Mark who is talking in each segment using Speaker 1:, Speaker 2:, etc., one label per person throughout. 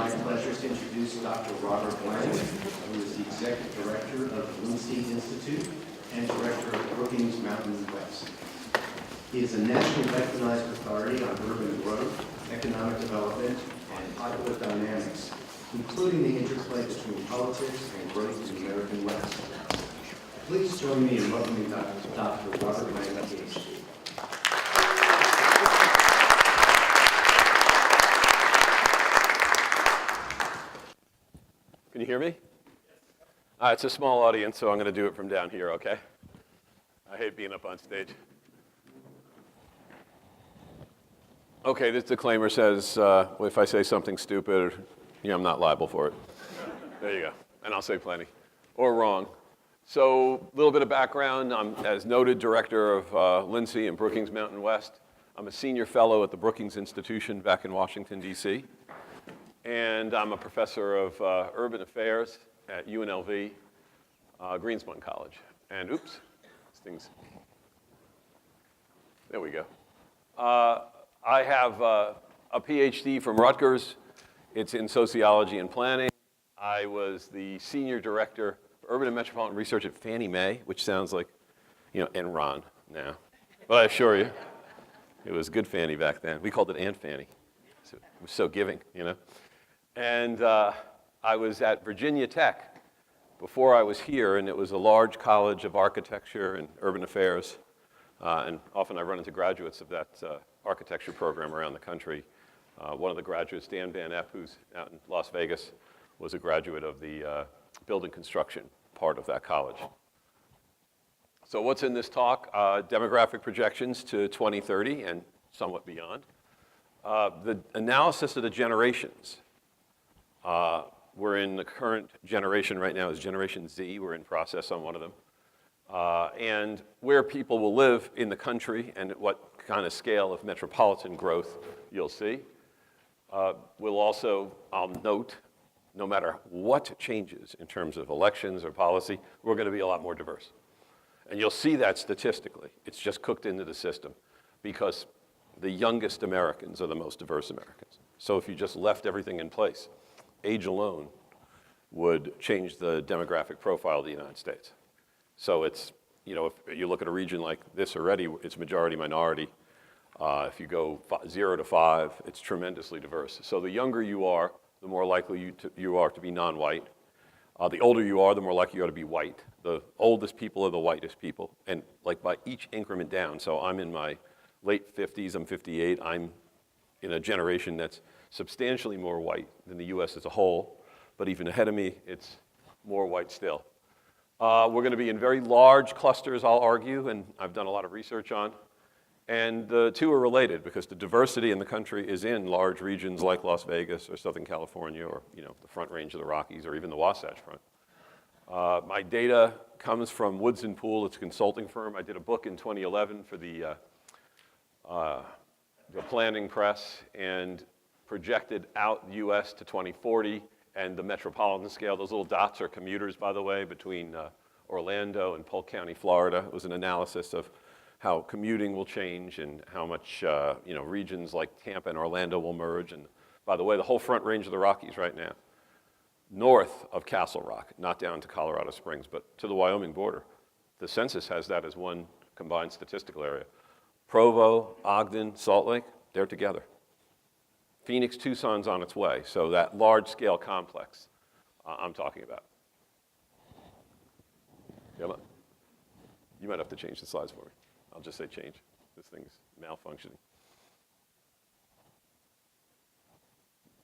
Speaker 1: My pleasure to introduce Dr. Robert Blank, who is the Executive Director of the Lincy Institute and Director of Brookings Mountain West. He is a nationally recognized authority on urban growth, economic development, and popular dynamics, including the interplay between politics and growth in the American West. Please join me in welcoming Dr. Robert Blank, PhD.
Speaker 2: Can you hear me? It's a small audience, so I'm going to do it from down here, okay? I hate being up on stage. Okay, this disclaimer says, if I say something stupid, I'm not liable for it. There you go. And I'll say plenty. Or wrong. So, a little bit of background. I'm, as noted, director of Lincy and Brookings Mountain West. I'm a senior fellow at the Brookings Institution back in Washington, D.C. And I'm a professor of urban affairs at UNLV, Greenspun College. And oops, this thing's, there we go. I have a PhD from Rutgers. It's in sociology and planning. I was the senior director for urban and metropolitan research at Fannie Mae, which sounds like, Enron now. But I assure you, it was good Fannie back then. We called it Aunt Fannie. So it was so giving, And I was at Virginia Tech before I was here, and it was a large college of architecture and urban affairs. And often I run into graduates of that architecture program around the country. One of the graduates, Dan Van Epp, who's out in Las Vegas, was a graduate of the building construction part of that college. So what's in this talk? Demographic projections to 2030 and somewhat beyond. The analysis of the generations. We're in the current generation right now is Generation Z. We're in process on one of them. And where people will live in the country and at what kind of scale of metropolitan growth you'll see. We'll also, I'll note, no matter what changes in terms of elections or policy, we're going to be a lot more diverse. And you'll see that statistically. It's just cooked into the system because the youngest Americans are the most diverse Americans. So if you just left everything in place, age alone would change the demographic profile of the United States. So it's, if you look at a region like this already, it's majority minority. If you go 0 to 5, it's tremendously diverse. So the younger you are, the more likely you are to be non-white. The older you are, the more likely you are to be white. The oldest people are the whitest people. And like by each increment down, so I'm in my late 50s, I'm 58, I'm in a generation that's substantially more white than the US as a whole, but even ahead of me, it's more white still. We're going to be in very large clusters, I'll argue, and I've done a lot of research on. And the two are related because the diversity in the country is in large regions like Las Vegas or Southern California or the Front Range of the Rockies or even the Wasatch Front. My data comes from Woods & Poole. It's a consulting firm. I did a book in 2011 for the Planning Press and projected out the US to 2040 and the metropolitan scale. Those little dots are commuters, by the way, between Orlando and Polk County, Florida. It was an analysis of how commuting will change and how much regions like Tampa and Orlando will merge. And by the way, the whole Front Range of the Rockies right now, north of Castle Rock, not down to Colorado Springs, but to the Wyoming border. The census has that as one combined statistical area. Provo, Ogden, Salt Lake, they're together. Phoenix, Tucson's on its way, so that large-scale complex I'm talking about. You might have to change the slides for me. I'll just say change. This thing's malfunctioning.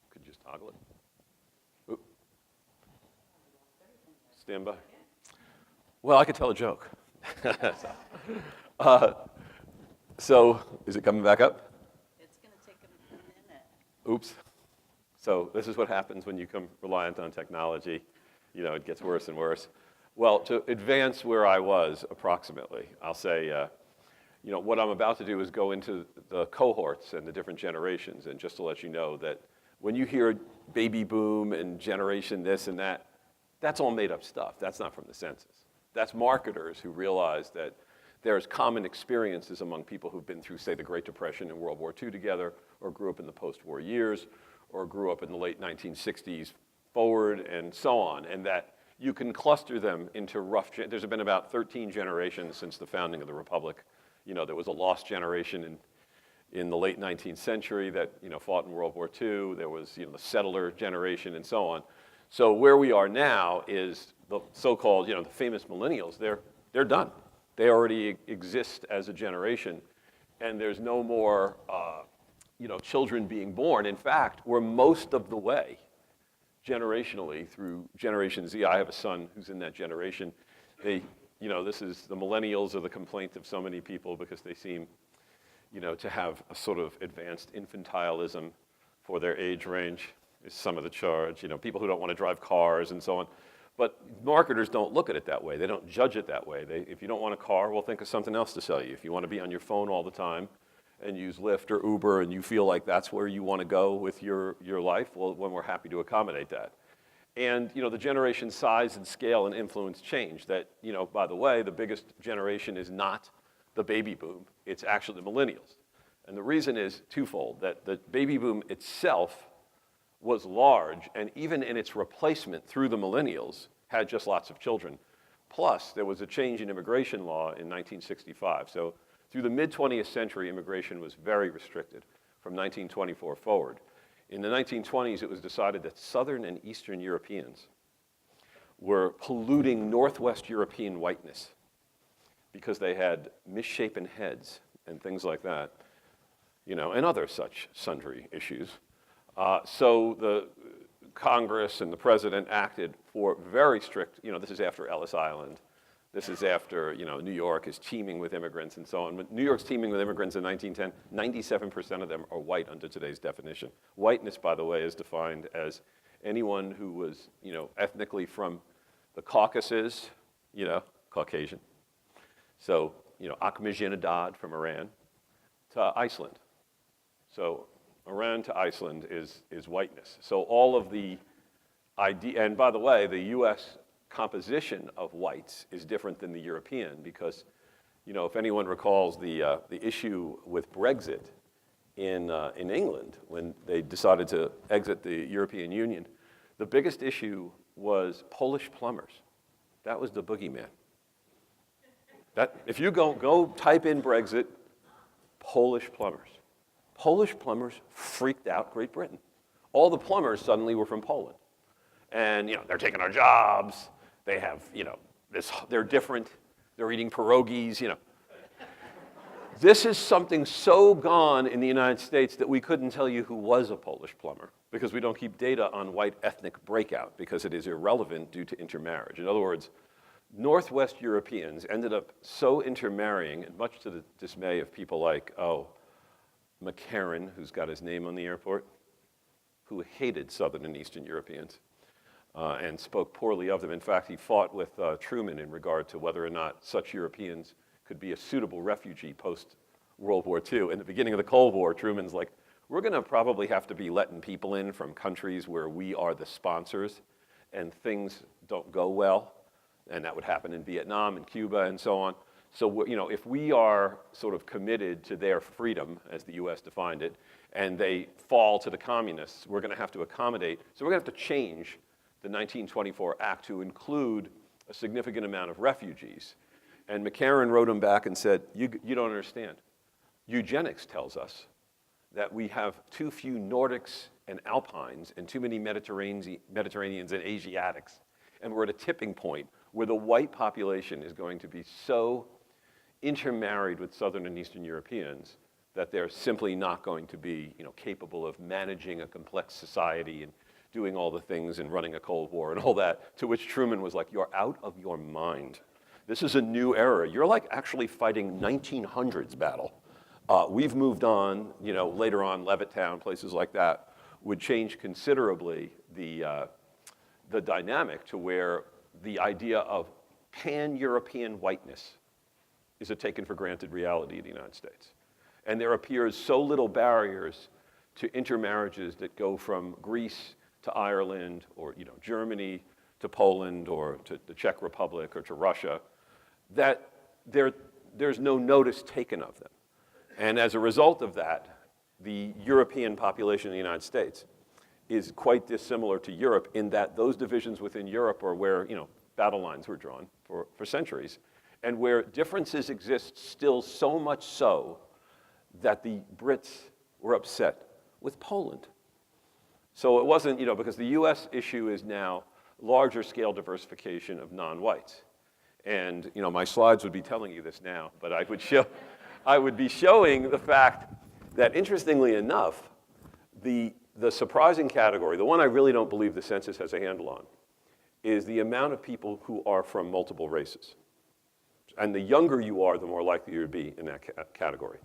Speaker 2: Could you just toggle it? Oop. Stand by. Well, I could tell a joke. So, is it coming back up?
Speaker 3: It's going to take a minute.
Speaker 2: Oops. So this is what happens when you become reliant on technology. It gets worse and worse. Well, to advance where I was approximately, I'll say, what I'm about to do is go into the cohorts and the different generations. And just to let you know that when you hear baby boom and generation this and that, that's all made up stuff. That's not from the census. That's marketers who realize that there's common experiences among people who've been through, say, the Great Depression and World War II together, or grew up in the post-war years, or grew up in the late 1960s forward and so on, and that you can cluster them into there's been about 13 generations since the founding of the Republic. You know, there was a lost generation in the late 19th century that, you know, fought in World War II. There was, you know, the settler generation and so on. So where we are now is the so-called, you know, the famous millennials. They're done. They already exist as a generation, and there's no more, you know, children being born. In fact, we're most of the way generationally through Generation Z. I have a son who's in that generation. They, you know, this is the millennials are the complaint of so many people because they seem, you know, to have a sort of advanced infantilism for their age range is some of the charge. You know, people who don't want to drive cars and so on. But marketers don't look at it that way. They don't judge it that way. If you don't want a car, well, think of something else to sell you. If you want to be on your phone all the time and use Lyft or Uber and you feel like that's where you want to go with your life, well, then we're happy to accommodate that. And, you know, the generation size and scale and influence change. That, you know, by the way, the biggest generation is not the baby boom. It's actually the millennials. And the reason is twofold, that the baby boom itself was large, and even in its replacement through the millennials, had just lots of children. Plus, there was a change in immigration law in 1965. So through the mid-20th century, immigration was very restricted from 1924 forward. In the 1920s, it was decided that Southern and Eastern Europeans were polluting Northwest European whiteness because they had misshapen heads and things like that, you know, and other such sundry issues. So the Congress and the president acted for very strict, you know, this is after Ellis Island. This is after, you know, New York is teeming with immigrants and so on. When New York's teeming with immigrants in 1910, 97% of them are white under today's definition. Whiteness, by the way, is defined as anyone who was, you know, ethnically from the Caucasus, you know, Caucasian. So, you know, Ahmadinejad from Iran to Iceland. So Iran to Iceland is whiteness. So all of the idea, and by the way, the U.S. composition of whites is different than the European because, you know, if anyone recalls the issue with Brexit in England when they decided to exit the European Union, the biggest issue was Polish plumbers. That was the boogeyman. That, if you go type in Brexit, Polish plumbers. Polish plumbers freaked out Great Britain. All the plumbers suddenly were from Poland. And, you know, they're taking our jobs. They have, you know, they're different. They're eating pierogies, you know. This is something so gone in the United States that we couldn't tell you who was a Polish plumber because we don't keep data on white ethnic breakout because it is irrelevant due to intermarriage. In other words, Northwest Europeans ended up so intermarrying, and much to the dismay of people like, McCarran, who's got his name on the airport, who hated Southern and Eastern Europeans and spoke poorly of them. In fact, he fought with Truman in regard to whether or not such Europeans could be a suitable refugee post-World War II. In the beginning of the Cold War, Truman's like, we're going to probably have to be letting people in from countries where we are the sponsors and things don't go well. And that would happen in Vietnam and Cuba and so on. So, you know, if we are sort of committed to their freedom, as the U.S. defined it, and they fall to the communists, we're going to have to accommodate. So we're going to have to change the 1924 Act to include a significant amount of refugees. And McCarran wrote him back and said, you don't understand. Eugenics tells us that we have too few Nordics and Alpines and too many Mediterraneans and Asiatics. And we're at a tipping point where the white population is going to be so intermarried with Southern and Eastern Europeans that they're simply not going to be, you know, capable of managing a complex society and doing all the things and running a Cold War and all that, to which Truman was like, you're out of your mind. This is a new era. You're like actually fighting 1900s battle. We've moved on, you know, later on, Levittown, places like that, would change considerably the dynamic to where the idea of pan-European whiteness is a taken-for-granted reality in the United States. And there appears so little barriers to intermarriages that go from Greece to Ireland or, you know, Germany to Poland or to the Czech Republic or to Russia that there's no notice taken of them. And as a result of that, the European population in the United States is quite dissimilar to Europe in that those divisions within Europe are where, battle lines were drawn for centuries, and where differences exist still so much so that the Brits were upset with Poland. So it wasn't, because the US issue is now larger scale diversification of non-whites. And, my slides would be telling you this now, but I would be showing the fact that, interestingly enough, the surprising category, the one I really don't believe the census has a handle on, is the amount of people who are from multiple races. And the younger you are, the more likely you would be in that category.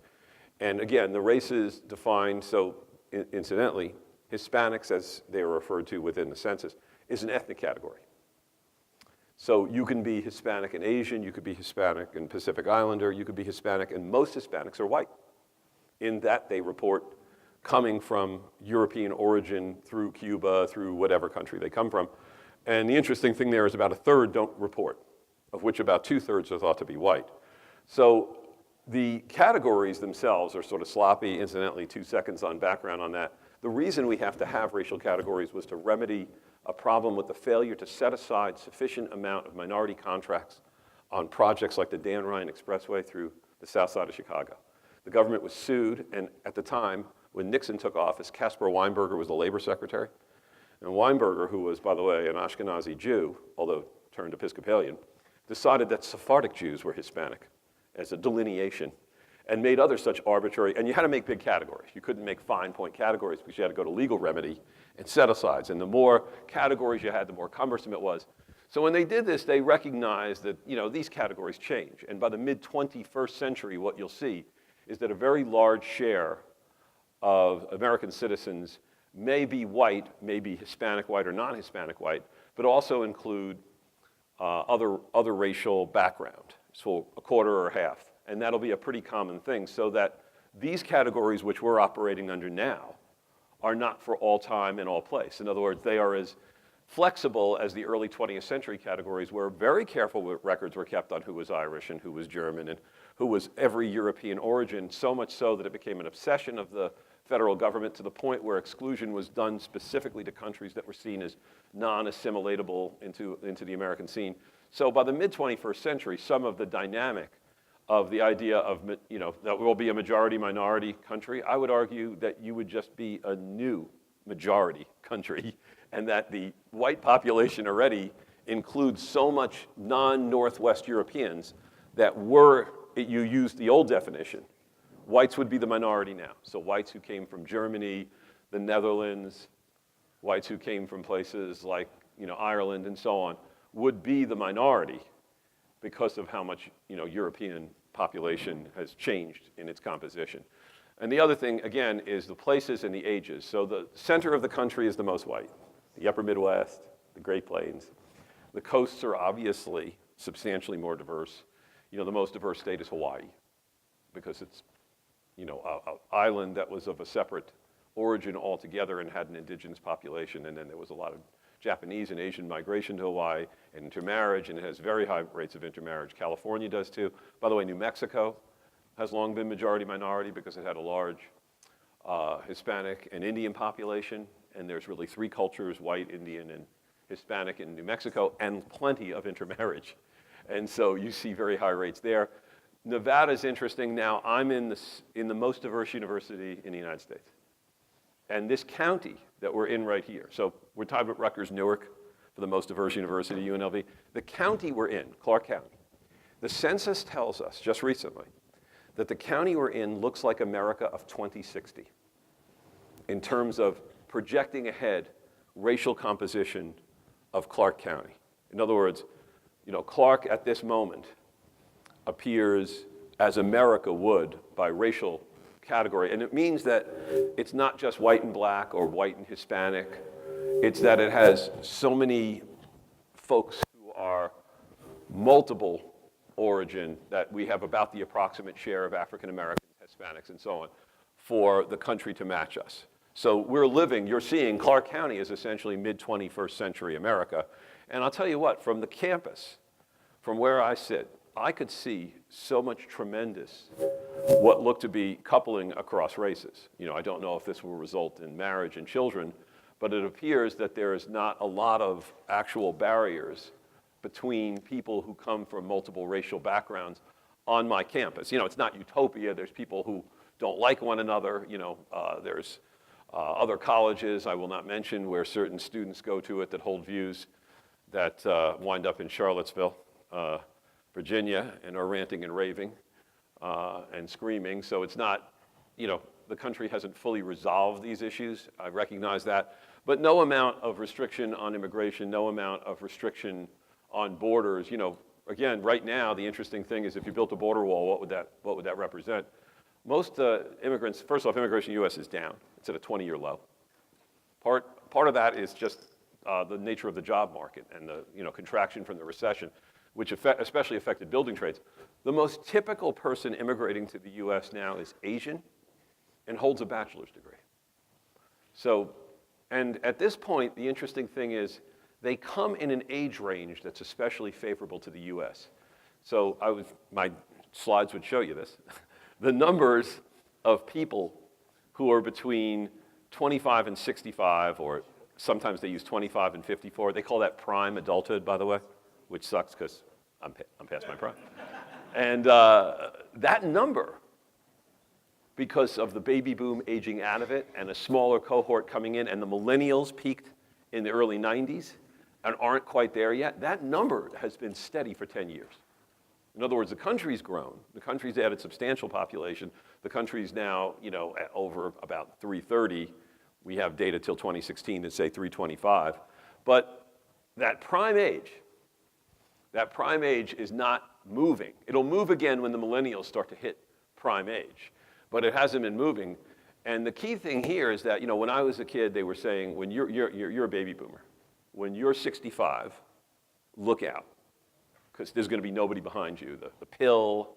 Speaker 2: And again, the races defined, so incidentally, Hispanics, as they are referred to within the census, is an ethnic category. So you can be Hispanic and Asian, you could be Hispanic and Pacific Islander, you could be Hispanic, and most Hispanics are white, in that they report coming from European origin through Cuba, through whatever country they come from. And the interesting thing there is about a third don't report, of which about 2/3 are thought to be white. So the categories themselves are sort of sloppy. Incidentally, 2 seconds on background on that. The reason we have to have racial categories was to remedy a problem with the failure to set aside sufficient amount of minority contracts on projects like the Dan Ryan Expressway through the south side of Chicago. The government was sued, and at the time, when Nixon took office, Caspar Weinberger was the labor secretary. And Weinberger, who was, by the way, an Ashkenazi Jew, although turned Episcopalian, decided that Sephardic Jews were Hispanic as a delineation, and made other such arbitrary, and you had to make big categories. You couldn't make fine point categories because you had to go to legal remedy and set-asides. And the more categories you had, the more cumbersome it was. So when they did this, they recognized that these categories change. And by the mid-21st century, what you'll see is that a very large share of American citizens may be white, may be Hispanic white or non-Hispanic white, but also include other racial background, so a quarter or half. And that'll be a pretty common thing, so that these categories which we're operating under now are not for all time and all place. In other words, they are as flexible as the early 20th century categories, where very careful records were kept on who was Irish and who was German and who was every European origin, so much so that it became an obsession of the federal government to the point where exclusion was done specifically to countries that were seen as non-assimilatable into the American scene. So by the mid-21st century, some of the dynamic of the idea of, that we'll be a majority-minority country, I would argue that you would just be a new majority country, and that the white population already includes so much non-Northwest Europeans that you use the old definition, whites would be the minority now. So whites who came from Germany, the Netherlands, whites who came from places like Ireland and so on, would be the minority because of how much European population has changed in its composition. And the other thing, again, is the places and the ages. So the center of the country is the most white. The upper Midwest, the Great Plains. The coasts are obviously substantially more diverse. The most diverse state is Hawaii, because it's an island that was of a separate origin altogether and had an indigenous population, and then there was a lot of Japanese and Asian migration to Hawaii and intermarriage, and it has very high rates of intermarriage. California does too. By the way, New Mexico has long been majority-minority because it had a large Hispanic and Indian population, and there's really 3 cultures, white, Indian, and Hispanic in New Mexico, and plenty of intermarriage. And so you see very high rates there. Nevada's interesting. Now, I'm in the most diverse university in the United States. And this county that we're in right here, so we're talking about Rutgers, Newark, for the most diverse university, UNLV. The county we're in, Clark County, the census tells us, just recently, that the county we're in looks like America of 2060 in terms of projecting ahead racial composition of Clark County. In other words, Clark at this moment appears as America would by racial category. And it means that it's not just white and black or white and Hispanic. It's that it has so many folks who are multiple origin that we have about the approximate share of African Americans, Hispanics, and so on for the country to match us. So you're seeing Clark County is essentially mid-21st century America. And I'll tell you what, from the campus, from where I sit, I could see so much tremendous, what looked to be coupling across races. I don't know if this will result in marriage and children, but it appears that there is not a lot of actual barriers between people who come from multiple racial backgrounds on my campus. You know, it's not utopia. There's people who don't like one another. You know, there's other colleges I will not mention where certain students go to it that hold views that wind up in Charlottesville, Virginia, and are ranting and raving and screaming. So it's not, you know, the country hasn't fully resolved these issues. I recognize that. But no amount of restriction on immigration, no amount of restriction on borders. You know, again, right now, the interesting thing is if you built a border wall, what would that represent? Most immigrants, first off, immigration in the U.S. is down. It's at a 20-year low. Part of that is just the nature of the job market and the, you know, contraction from the recession, which especially affected building trades. The most typical person immigrating to the U.S. now is Asian and holds a bachelor's degree. So, and at this point, the interesting thing is they come in an age range that's especially favorable to the U.S. So my slides would show you this. The numbers of people who are between 25 and 65, or sometimes they use 25 and 54. They call that prime adulthood, by the way, which sucks because I'm past my prime. And that number, because of the baby boom aging out of it and a smaller cohort coming in, and the millennials peaked in the early 90s and aren't quite there yet, that number has been steady for 10 years. In other words, the country's grown. The country's added substantial population. The country's now, you know, at over about 330. We have data till 2016 that say 325. But that prime age is not moving. It'll move again when the millennials start to hit prime age. But it hasn't been moving. And the key thing here is that, you know, when I was a kid, they were saying, when you're a baby boomer. When you're 65, look out, because there's going to be nobody behind you. The pill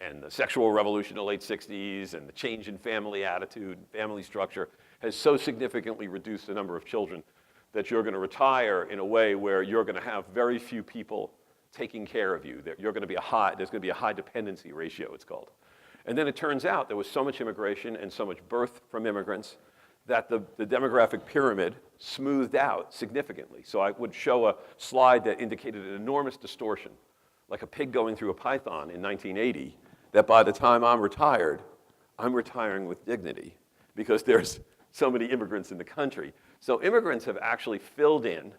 Speaker 2: and the sexual revolution in the late 60s and the change in family attitude, family structure has so significantly reduced the number of children that you're going to retire in a way where you're going to have very few people taking care of you. That there's going to be a high dependency ratio, it's called. And then it turns out there was so much immigration and so much birth from immigrants that the demographic pyramid smoothed out significantly. So I would show a slide that indicated an enormous distortion, like a pig going through a python in 1980, that by the time I'm retired, I'm retiring with dignity because there's so many immigrants in the country. So immigrants have actually filled in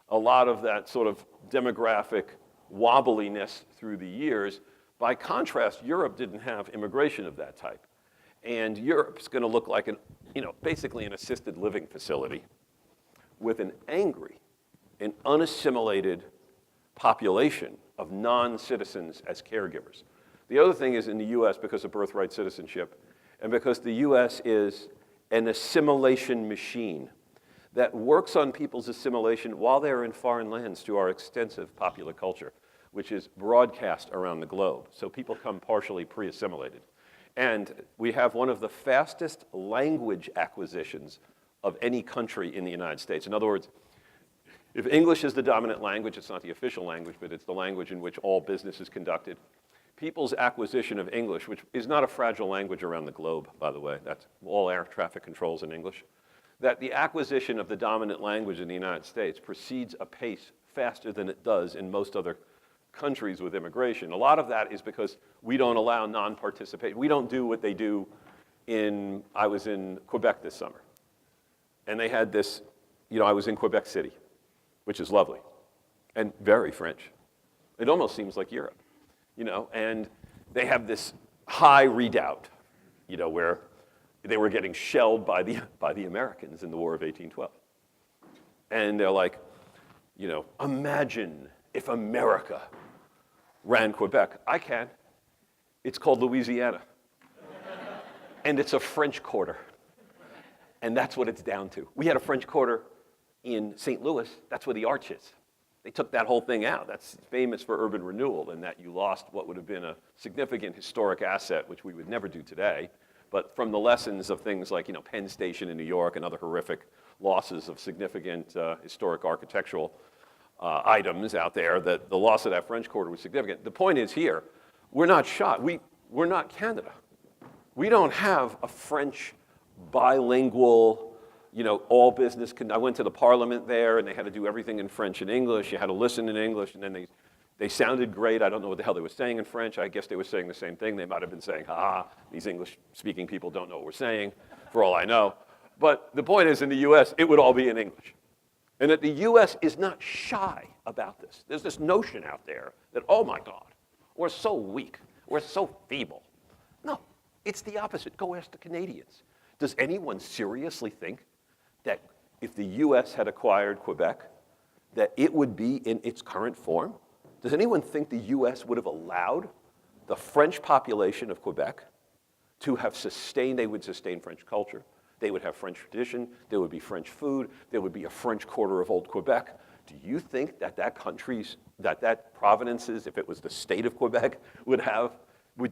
Speaker 2: a lot of that sort of demographic wobbliness through the years. By contrast, Europe didn't have immigration of that type. And Europe's going to look like basically an assisted living facility with an angry and unassimilated population of non-citizens as caregivers. The other thing is in the US, because of birthright citizenship, and because the US is an assimilation machine that works on people's assimilation while they're in foreign lands through our extensive popular culture, which is broadcast around the globe. So people come partially pre-assimilated. And we have one of the fastest language acquisitions of any country in the United States. In other words, if English is the dominant language, it's not the official language, but it's the language in which all business is conducted. People's acquisition of English, which is not a fragile language around the globe, by the way, that's all air traffic controls in English, that the acquisition of the dominant language in the United States proceeds apace faster than it does in most other countries with immigration. A lot of that is because we don't allow non-participation. We don't do what they do I was in Quebec this summer. And they had this, I was in Quebec City, which is lovely and very French. It almost seems like Europe, and they have this high redoubt, where they were getting shelled by the Americans in the War of 1812. And they're like, imagine if America ran Quebec. I can. It's called Louisiana. And it's a French quarter. And that's what it's down to. We had a French quarter in St. Louis. That's where the arch is. They took that whole thing out. That's famous for urban renewal, in that you lost what would have been a significant historic asset, which we would never do today. But from the lessons of things like, Penn Station in New York and other horrific losses of significant historic architectural items out there, that the loss of that French quarter was significant. The point is here, we're not shot. We're not Canada. We don't have a French bilingual, all business. I went to the parliament there, and they had to do everything in French and English. You had to listen in English, and then they sounded great. I don't know what the hell they were saying in French. I guess they were saying the same thing. They might have been saying, ha, these English-speaking people don't know what we're saying, for all I know. But the point is, in the US, it would all be in English. And that the US is not shy about this. There's this notion out there that, oh my God, we're so weak, we're so feeble. No, it's the opposite. Go ask the Canadians. Does anyone seriously think that if the US had acquired Quebec, that it would be in its current form? Does anyone think the US would have allowed the French population of Quebec to have sustained, they would sustain French culture, they would have French tradition, there would be French food, there would be a French quarter of old Quebec. Do you think that that provinces, if it was the state of Quebec, would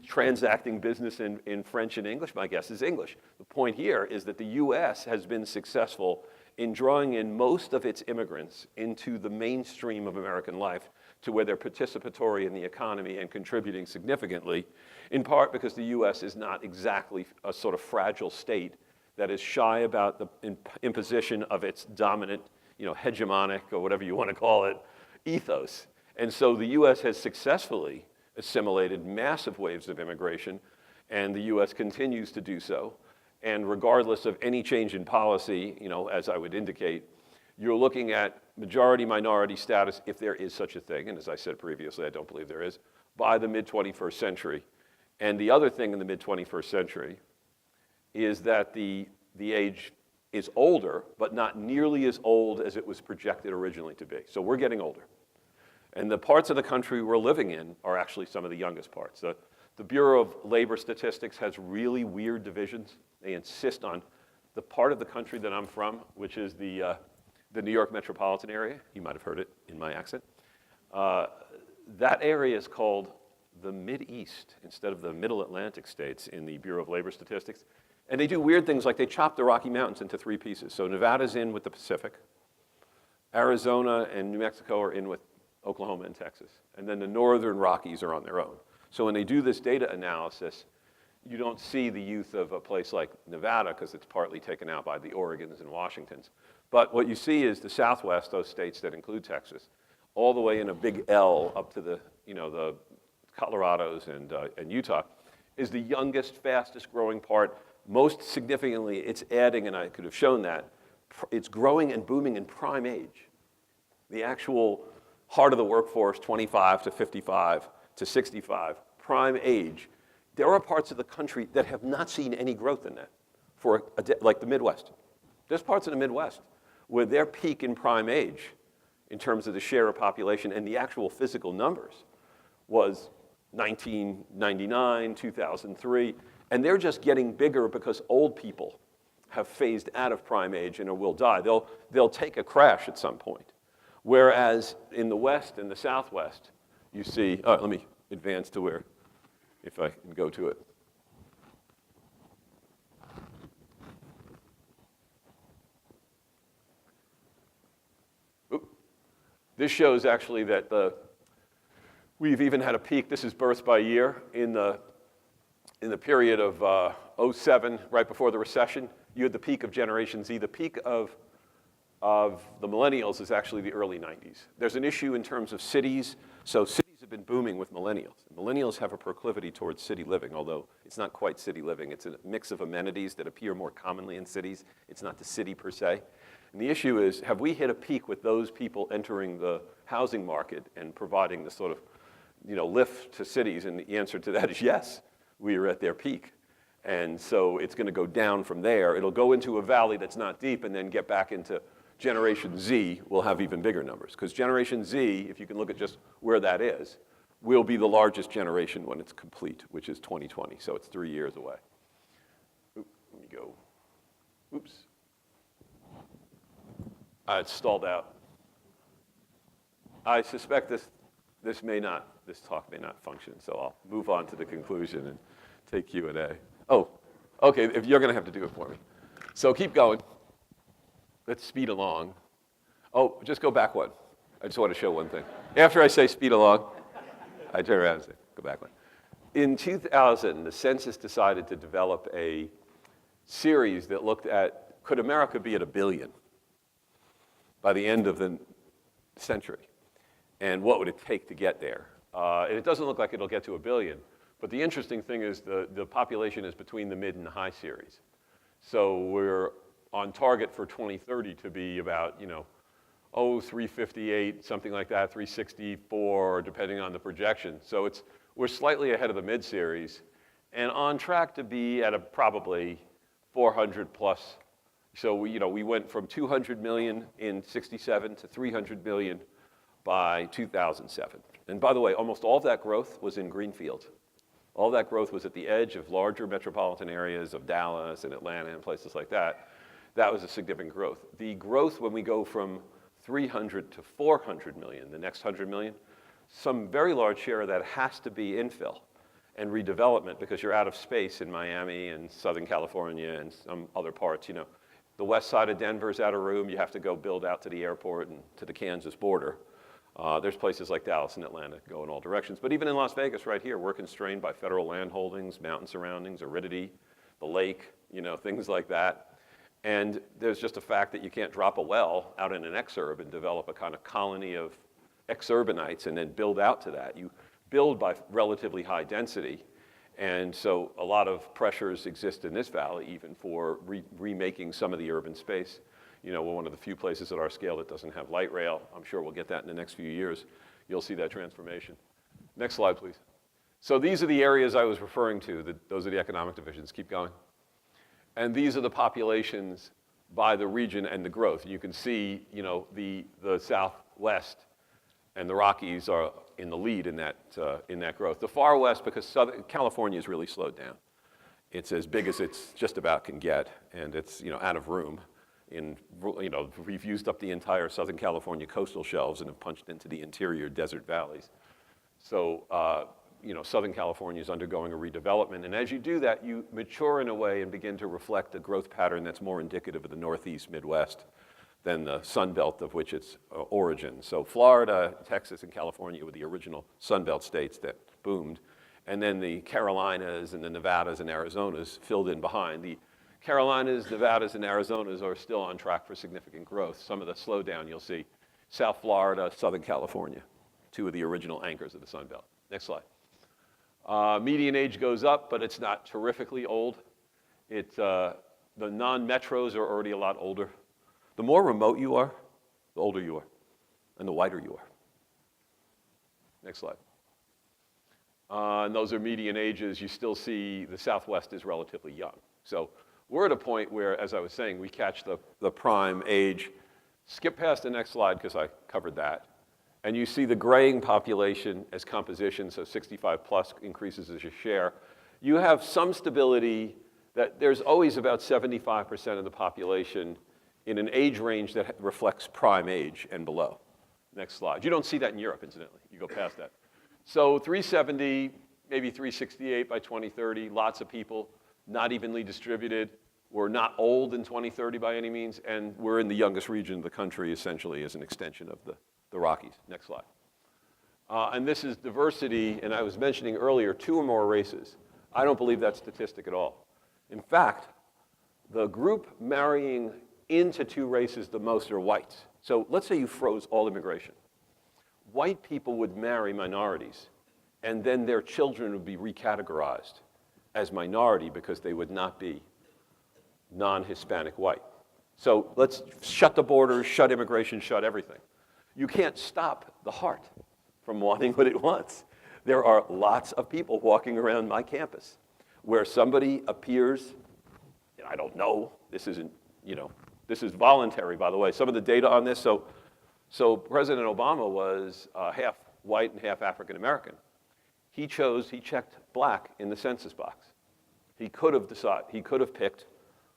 Speaker 2: transacting business in French and English? My guess is English. The point here is that the US has been successful in drawing in most of its immigrants into the mainstream of American life, to where they're participatory in the economy and contributing significantly, in part because the US is not exactly a sort of fragile state that is shy about the imposition of its dominant, hegemonic, or whatever you want to call it, ethos. And so the US has successfully assimilated massive waves of immigration, and the US continues to do so. And regardless of any change in policy, as I would indicate, you're looking at majority-minority status, if there is such a thing, and as I said previously, I don't believe there is, by the mid-21st century. And the other thing in the mid-21st century is that the age is older, but not nearly as old as it was projected originally to be. So we're getting older. And the parts of the country we're living in are actually some of the youngest parts. The Bureau of Labor Statistics has really weird divisions. They insist on the part of the country that I'm from, which is the New York metropolitan area. You might have heard it in my accent. That area is called the Mid-East instead of the Middle Atlantic states in the Bureau of Labor Statistics. And they do weird things like they chop the Rocky Mountains into 3 pieces. So Nevada's in with the Pacific. Arizona and New Mexico are in with Oklahoma and Texas. And then the northern Rockies are on their own. So when they do this data analysis, you don't see the youth of a place like Nevada because it's partly taken out by the Oregons and Washingtons. But what you see is the Southwest, those states that include Texas, all the way in a big L up to the Colorados and Utah, is the youngest, fastest growing part. Most significantly, it's adding, and I could have shown that, it's growing and booming in prime age. The actual heart of the workforce, 25 to 55 to 65, prime age. There are parts of the country that have not seen any growth in that, like the Midwest. There's parts of the Midwest where their peak in prime age, in terms of the share of population and the actual physical numbers, was 1999, 2003, and they're just getting bigger because old people have phased out of prime age and will die. They'll take a crash at some point. Whereas in the West and the Southwest, you see, let me advance to where, if I can go to it. This shows actually that we've even had a peak. This is births by year in the period of 07, right before the recession. You had the peak of Generation Z. The peak of the Millennials is actually the early 90s. There's an issue in terms of cities. So cities have been booming with Millennials. Millennials have a proclivity towards city living, although it's not quite city living. It's a mix of amenities that appear more commonly in cities. It's not the city per se. And the issue is, have we hit a peak with those people entering the housing market and providing the sort of, lift to cities? And the answer to that is yes, we are at their peak. And so it's going to go down from there. It'll go into a valley that's not deep and then get back into Generation Z. Will have even bigger numbers. Because Generation Z, if you can look at just where that is, will be the largest generation when it's complete, which is 2020. So it's 3 years away. Let me go. Oops. It's stalled out. I suspect this talk may not function, so I'll move on to the conclusion and take Q&A. Oh, okay, if you're going to have to do it for me. So keep going. Let's speed along. Oh, just go back one. I just want to show one thing. After I say speed along, I turn around and say, go back one. In 2000, the census decided to develop a series that looked at could America be at 1 billion by the end of the century? And what would it take to get there? And it doesn't look like it'll get to 1 billion. But the interesting thing is the population is between the mid and the high series. So we're on target for 2030 to be about, 358, something like that, 364, depending on the projection. So we're slightly ahead of the mid-series and on track to be at probably 400 plus. So we went from 200 million in 67 to 300 million by 2007. And by the way, almost all of that growth was in greenfield. All that growth was at the edge of larger metropolitan areas of Dallas and Atlanta and places like that. That was a significant growth. The growth when we go from 300 to 400 million, the next 100 million, some very large share of that has to be infill and redevelopment because you're out of space in Miami and Southern California and some other parts. The west side of Denver is out of room. You have to go build out to the airport and to the Kansas border. There's places like Dallas and Atlanta go in all directions. But even in Las Vegas right here, we're constrained by federal land holdings, mountain surroundings, aridity, the lake, things like that. And there's just a fact that you can't drop a well out in an exurb and develop a kind of colony of exurbanites and then build out to that. You build by relatively high density. And so a lot of pressures exist in this valley even for remaking some of the urban space. We're one of the few places at our scale that doesn't have light rail. I'm sure we'll get that in the next few years. You'll see that transformation. Next slide, please. So these are the areas I was referring to. Those are the economic divisions. Keep going. And these are the populations by the region and the growth. You can see, the Southwest and the Rockies are in the lead in that growth. The far west, because Southern California has really slowed down. It's as big as it's just about can get, and it's out of room. We've used up the entire Southern California coastal shelves and have punched into the interior desert valleys. So, Southern California is undergoing a redevelopment. And as you do that, you mature in a way and begin to reflect a growth pattern that's more indicative of the Northeast, Midwest than the Sun Belt of which it's origin. So Florida, Texas, and California were the original Sun Belt states that boomed. And then the Carolinas and the Nevadas and Arizonas filled in behind. The Carolinas, Nevadas, and Arizonas are still on track for significant growth. Some of the slowdown you'll see. South Florida, Southern California, two of the original anchors of the Sun Belt. Next slide. Median age goes up, but it's not terrifically old. The non-metros are already a lot older. The more remote you are, the older you are, and the whiter you are. Next slide. And those are median ages. You still see the Southwest is relatively young. So we're at a point where, as I was saying, we catch the prime age. Skip past the next slide because I covered that. And you see the graying population as composition, so 65 plus increases as your share. You have some stability that there's always about 75% of the population in an age range that reflects prime age and below. Next slide. You don't see that in Europe, incidentally. You go past that. So 370, maybe 368 by 2030, lots of people, not evenly distributed. We're not old in 2030 by any means, and we're in the youngest region of the country, essentially, as an extension of the Rockies. Next slide. And this is diversity, and I was mentioning earlier, 2 or more races. I don't believe that statistic at all. In fact, the group marrying into 2 races the most are whites. So let's say you froze all immigration. White people would marry minorities, and then their children would be recategorized as minority because they would not be non-Hispanic white. So let's shut the borders, shut immigration, shut everything. You can't stop the heart from wanting what it wants. There are lots of people walking around my campus where somebody appears, and I don't know, this isn't, this is voluntary, by the way. Some of the data on this, so President Obama was half white and half African American. He checked black in the census box. He could have picked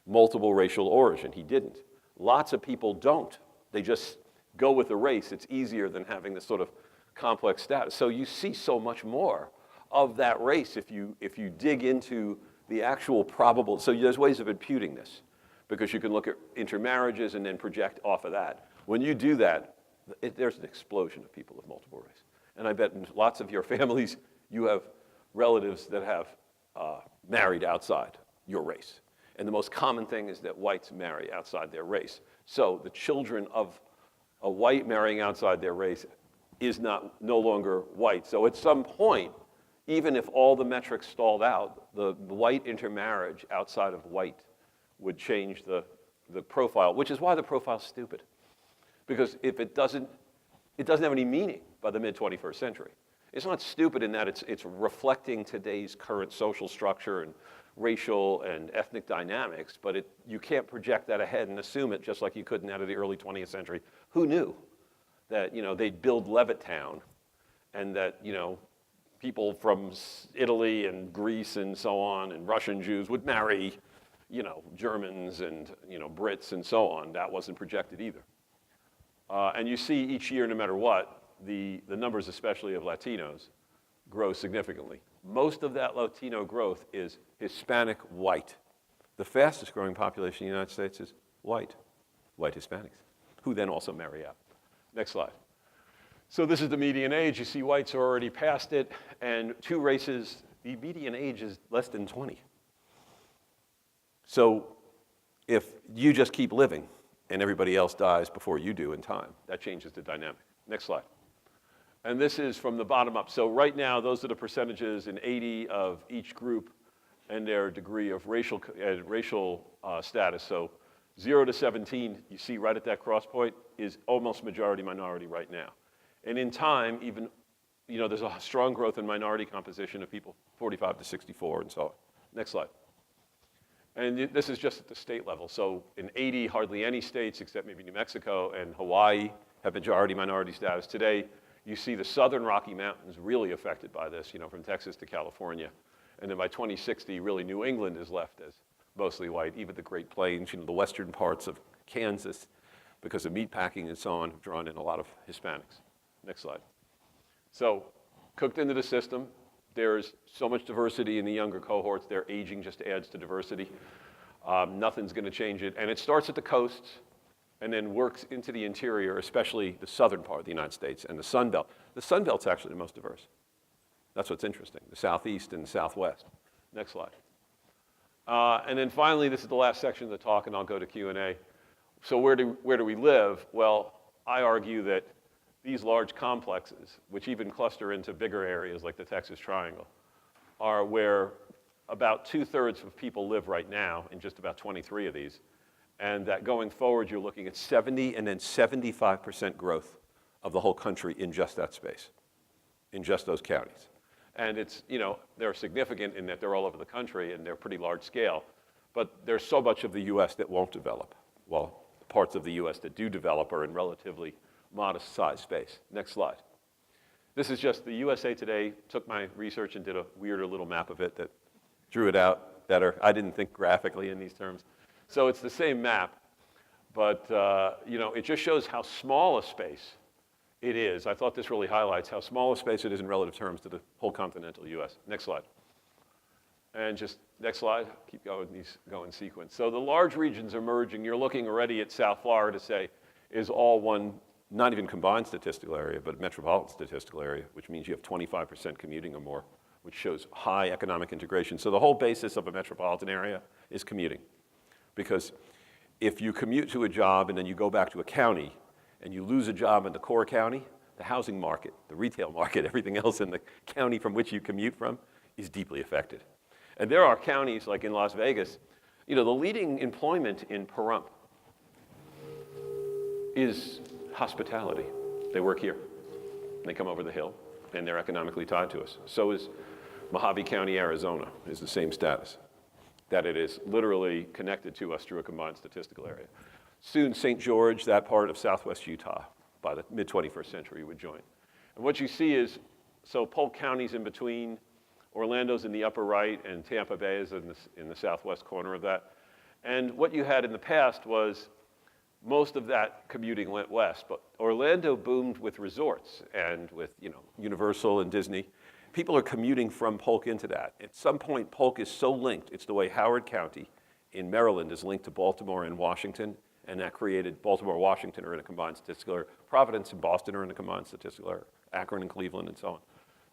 Speaker 2: multiple racial origin. He didn't. Lots of people don't. They just go with the race. It's easier than having this sort of complex status. So you see so much more of that race if you dig into the actual probable. So there's ways of imputing this because you can look at intermarriages and then project off of that. When you do that, there's an explosion of people of multiple race. And I bet in lots of your families, you have relatives that have married outside your race. And the most common thing is that whites marry outside their race. So the children of a white marrying outside their race is no longer white. So at some point, even if all the metrics stalled out, the white intermarriage outside of white would change the profile, which is why the profile's stupid. Because if it doesn't have any meaning by the mid-21st century. It's not stupid in that it's reflecting today's current social structure and racial and ethnic dynamics, but you can't project that ahead and assume it just like you couldn't out of the early 20th century. Who knew that, they'd build Levittown and that, people from Italy and Greece and so on and Russian Jews would marry, Germans and, Brits and so on. That wasn't projected either. And you see each year, no matter what, the numbers, especially of Latinos, grow significantly. Most of that Latino growth is Hispanic white. The fastest growing population in the United States is white Hispanics, who then also marry out. Next slide. So this is the median age. You see whites are already past it, and two races, the median age is less than 20. So if you just keep living and everybody else dies before you do in time, that changes the dynamic. Next slide. And this is from the bottom up. So right now, those are the percentages in 80 of each group and their degree of racial status. So 0 to 17, you see right at that cross point, is almost majority minority right now. And in time, even, there's a strong growth in minority composition of people 45 to 64 and so on. Next slide. And this is just at the state level. So in 80, hardly any states except maybe New Mexico and Hawaii have majority minority status. Today, you see the southern Rocky Mountains really affected by this, from Texas to California. And then by 2060, really New England is left as mostly white. Even the Great Plains, the western parts of Kansas, because of meatpacking and so on, have drawn in a lot of Hispanics. Next slide. So cooked into the system, there's so much diversity in the younger cohorts. Their aging just adds to diversity. Nothing's going to change it. And it starts at the coasts and then works into the interior, especially the southern part of the United States and the Sun Belt. The Sun Belt's actually the most diverse. That's what's interesting, the Southeast and the Southwest. Next slide. And then finally, this is the last section of the talk, and I'll go to Q&A. So where do we live? Well, I argue that these large complexes, which even cluster into bigger areas like the Texas Triangle, are where about 2/3 of people live right now in just about 23 of these. And that going forward, you're looking at 70 and then 75% growth of the whole country in just that space, in just those counties. And it's, they're significant in that they're all over the country and they're pretty large scale. But there's so much of the US that won't develop. Well, parts of the US that do develop are in relatively modest size space. Next slide. This is just the USA Today took my research and did a weirder little map of it that drew it out better. I didn't think graphically in these terms. So it's the same map, but it just shows how small a space it is. I thought this really highlights how small a space it is in relative terms to the whole continental US. Next slide. And just next slide, keep going, these go in sequence. So the large regions are merging. You're looking already at South Florida, say, is all one, not even combined statistical area, but metropolitan statistical area, which means you have 25% commuting or more, which shows high economic integration. So the whole basis of a metropolitan area is commuting. Because if you commute to a job and then you go back to a county and you lose a job in the core county, the housing market, the retail market, everything else in the county from which you commute from is deeply affected. And there are counties like in Las Vegas, the leading employment in Pahrump is hospitality. They work here. They come over the hill and they're economically tied to us. So is Mojave County, Arizona, is the same status, that it is literally connected to us through a combined statistical area. Soon, St. George, that part of southwest Utah, by the mid-21st century would join. And what you see is, so Polk County's in between, Orlando's in the upper right, and Tampa Bay is in the southwest corner of that. And what you had in the past was most of that commuting went west, but Orlando boomed with resorts and with Universal and Disney. People are commuting from Polk into that. At some point, Polk is so linked. It's the way Howard County in Maryland is linked to Baltimore and Washington, and that created Baltimore and Washington are in a combined statistical area. Providence and Boston are in a combined statistical area. Akron and Cleveland and so on.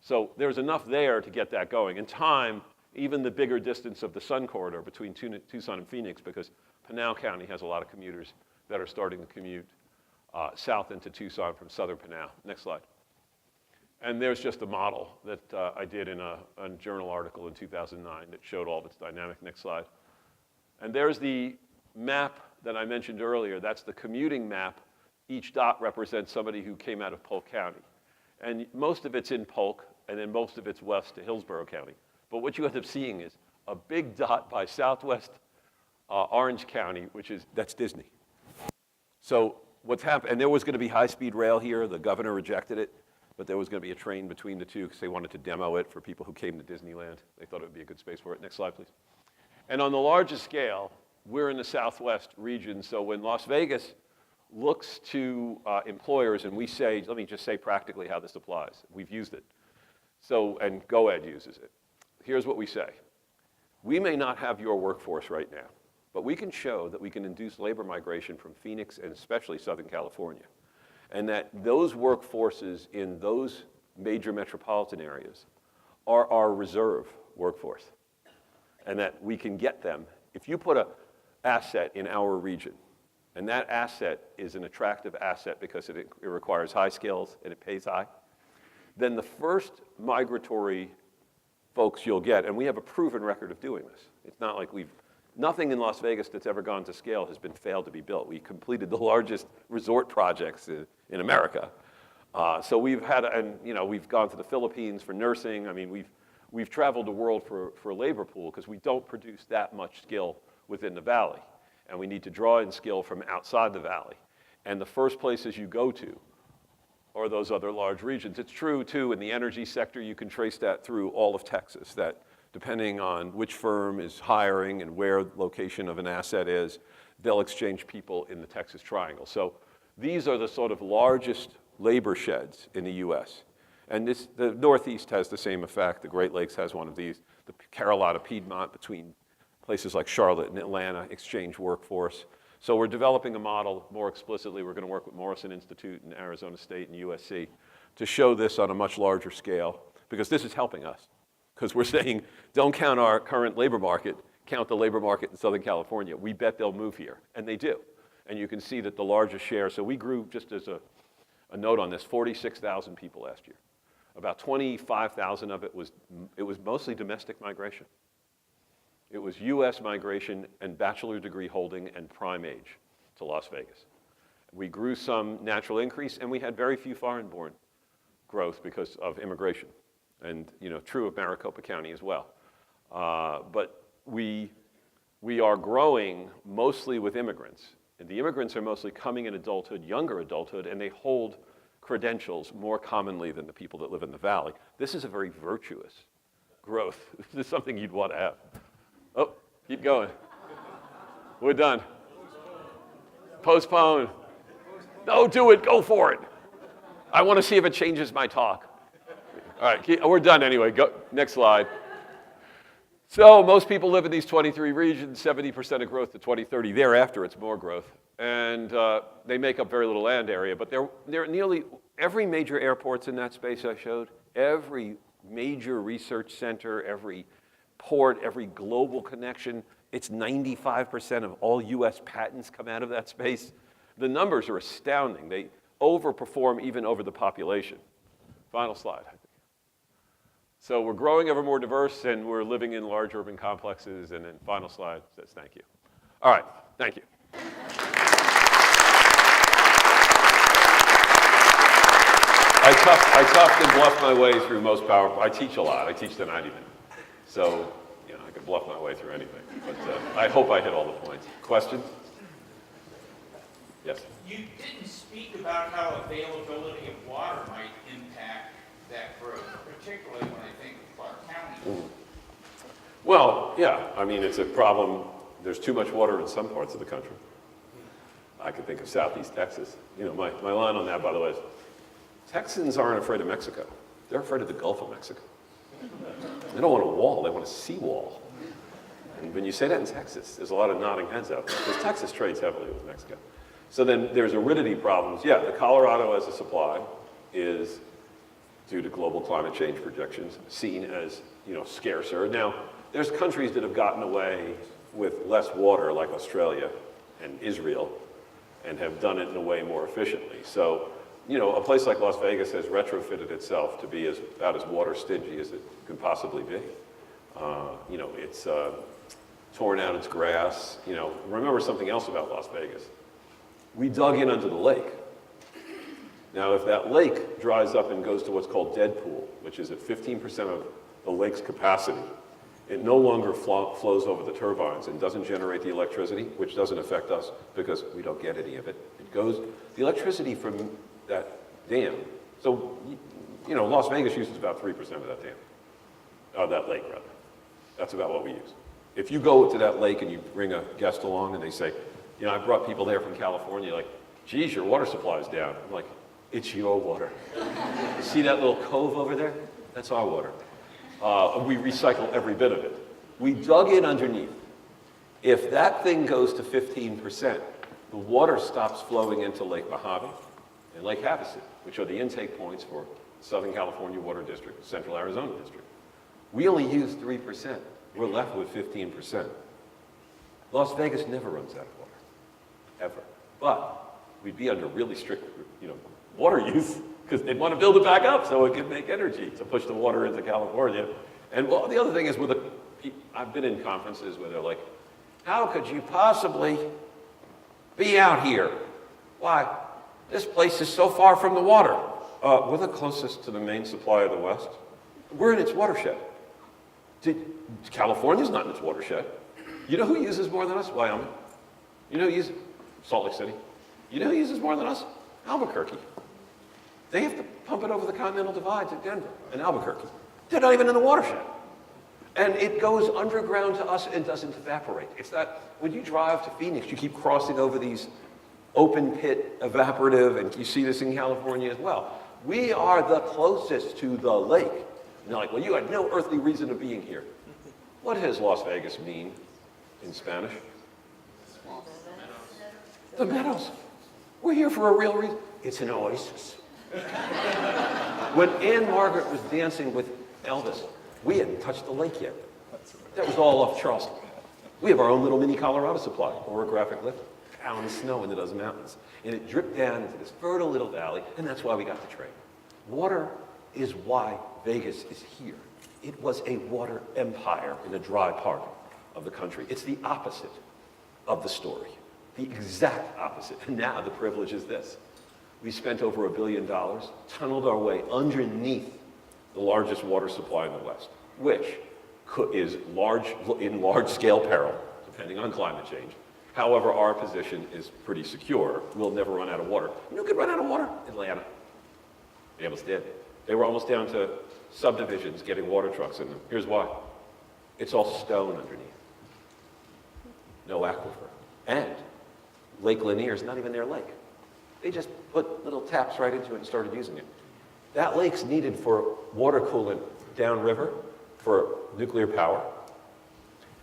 Speaker 2: So there's enough there to get that going. In time, even the bigger distance of the Sun Corridor between Tucson and Phoenix, because Pinal County has a lot of commuters that are starting to commute south into Tucson from southern Pinal. Next slide. And there's just a model that I did in a journal article in 2009 that showed all of its dynamic. Next slide. And there's the map that I mentioned earlier. That's the commuting map. Each dot represents somebody who came out of Polk County. And most of it's in Polk, and then most of it's west to Hillsborough County. But what you end up seeing is a big dot by southwest Orange County, that's Disney. So what's happened, and there was going to be high-speed rail here. The governor rejected it, but there was going to be a train between the two because they wanted to demo it for people who came to Disneyland. They thought it would be a good space for it. Next slide, please. And on the largest scale, we're in the southwest region. So when Las Vegas looks to employers, and we say, let me just say practically how this applies. We've used it. So, and GoEd uses it. Here's what we say. We may not have your workforce right now, but we can show that we can induce labor migration from Phoenix and especially Southern California, and that those workforces in those major metropolitan areas are our reserve workforce, and that we can get them. If you put an asset in our region, and that asset is an attractive asset because it requires high skills and it pays high, then the first migratory folks you'll get, and we have a proven record of doing this. It's not like nothing in Las Vegas that's ever gone to scale has been failed to be built. We completed the largest resort projects in America. So we've had, and we've gone to the Philippines for nursing. I mean, we've traveled the world for a labor pool because we don't produce that much skill within the valley. And we need to draw in skill from outside the valley. And the first places you go to are those other large regions. It's true, too, in the energy sector. You can trace that through all of Texas, that depending on which firm is hiring and where the location of an asset is, they'll exchange people in the Texas Triangle. So these are the sort of largest labor sheds in the U.S. And the Northeast has the same effect. The Great Lakes has one of these. The Carolina Piedmont between places like Charlotte and Atlanta exchange workforce. So we're developing a model more explicitly. We're going to work with Morrison Institute and Arizona State and USC to show this on a much larger scale, because this is helping us. Because we're saying, don't count our current labor market, count the labor market in Southern California. We bet they'll move here, and they do. And you can see that the largest share, so we grew, just as a note on this, 46,000 people last year. About 25,000 of it was mostly domestic migration. It was US migration and bachelor degree holding and prime age to Las Vegas. We grew some natural increase, and we had very few foreign-born growth because of immigration, and true of Maricopa County as well. But we are growing mostly with immigrants, and the immigrants are mostly coming in adulthood, younger adulthood, and they hold credentials more commonly than the people that live in the valley. This is a very virtuous growth. This is something you'd want to have. Oh, keep going. We're done. Postpone. No, do it. Go for it. I want to see if it changes my talk. All right, we're done anyway. Go next slide. So most people live in these 23 regions, 70% of growth to 2030. Thereafter, it's more growth. And they make up very little land area, but they're nearly every major airport's in that space I showed, every major research center, every port, every global connection. It's 95% of all US patents come out of that space. The numbers are astounding. They overperform even over the population. Final slide. So we're growing ever more diverse, and we're living in large urban complexes. And then final slide says thank you. All right, thank you. I toughed and bluffed my way through most powerful. I teach a lot. I teach tonight even. So, I could bluff my way through anything. But I hope I hit all the points. Questions? Yes?
Speaker 4: You didn't speak about how availability of water might impact that growth, particularly when I think of Clark County.
Speaker 2: Well, yeah. I mean, it's a problem. There's too much water in some parts of the country. I could think of Southeast Texas. My line on that, by the way, is Texans aren't afraid of Mexico. They're afraid of the Gulf of Mexico. They don't want a wall. They want a seawall. And when you say that in Texas, there's a lot of nodding heads out there, because Texas trades heavily with Mexico. So then there's aridity problems. Yeah, the Colorado as a supply is, due to global climate change projections, seen as scarcer. Now, There's countries that have gotten away with less water, like Australia and Israel, and have done it in a way more efficiently. So, you know, a place like Las Vegas has retrofitted itself to be about as water stingy as it could possibly be. You know, it's torn out its grass. You know, remember something else about Las Vegas. We dug in under the lake. Now, if that lake dries up and goes to what's called dead pool, which is at 15% of the lake's capacity, it no longer flows over the turbines and doesn't generate the electricity, which doesn't affect us because we don't get any of it. It goes, the electricity from that dam, so, you know, Las Vegas uses about 3% of that dam, of that lake, rather. That's about what we use. If you go to that lake and you bring a guest along and they say, you know, I brought people there from California, like, geez, your water supply's down. I'm like, it's your water. See that little cove over there? That's our water. We recycle every bit of it. We dug in underneath. If that thing goes to 15%, the water stops flowing into Lake Mojave and Lake Havasu, which are the intake points for Southern California Water District, Central Arizona District. We only use 3%. We're left with 15%. Las Vegas never runs out of water, ever. But we'd be under really strict, you know, water use because they'd want to build it back up so it could make energy to push the water into California. And well, the other thing is I've been in conferences where they're like, how could you possibly be out here? Why? This place is so far from the water. We're the closest to the main supply of the West. We're in its watershed. California's not in its watershed. You know who uses more than us? Wyoming. You know who uses Salt Lake City. You know who uses more than us? Albuquerque. They have to pump it over the Continental Divide to Denver and Albuquerque. They're not even in the watershed. And it goes underground to us and doesn't evaporate. It's that when you drive to Phoenix, you keep crossing over these open pit evaporative, and you see this in California as well. We are the closest to the lake. And they're like, well, you had no earthly reason of being here. What does Las Vegas mean in Spanish? The meadows. We're here for a real reason. It's an oasis. When Anne Margaret was dancing with Elvis, we hadn't touched the lake yet. That was all off Charleston. We have our own little mini Colorado supply, orographic lift, pound snow into those mountains. And it dripped down into this fertile little valley, and that's why we got the train. Water is why Vegas is here. It was a water empire in a dry part of the country. It's the opposite of the story, the exact opposite. And now the privilege is this. We spent over $1 billion, tunneled our way underneath the largest water supply in the West, which is in large-scale peril, depending on climate change. However, our position is pretty secure. We'll never run out of water. You know who could run out of water? Atlanta. They almost did. They were almost down to subdivisions getting water trucks in them. Here's why. It's all stone underneath. No aquifer. And Lake Lanier is not even their lake. They just put little taps right into it and started using it. That lake's needed for water coolant downriver for nuclear power.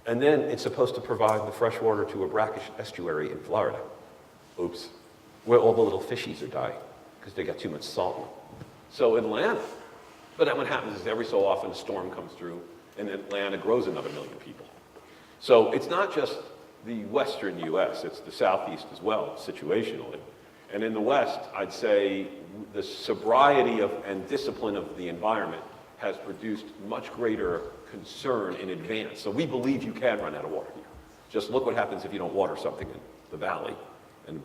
Speaker 2: And then it's supposed to provide the fresh water to a brackish estuary in Florida. Oops. Where all the little fishies are dying because they got too much salt in them. So Atlanta, but then what happens is every so often a storm comes through and Atlanta grows another 1 million people. So it's not just the western US, it's the southeast as well, situationally. And in the West, I'd say the sobriety and discipline of the environment has produced much greater concern in advance. So we believe you can run out of water here. Just look what happens if you don't water something in the valley, and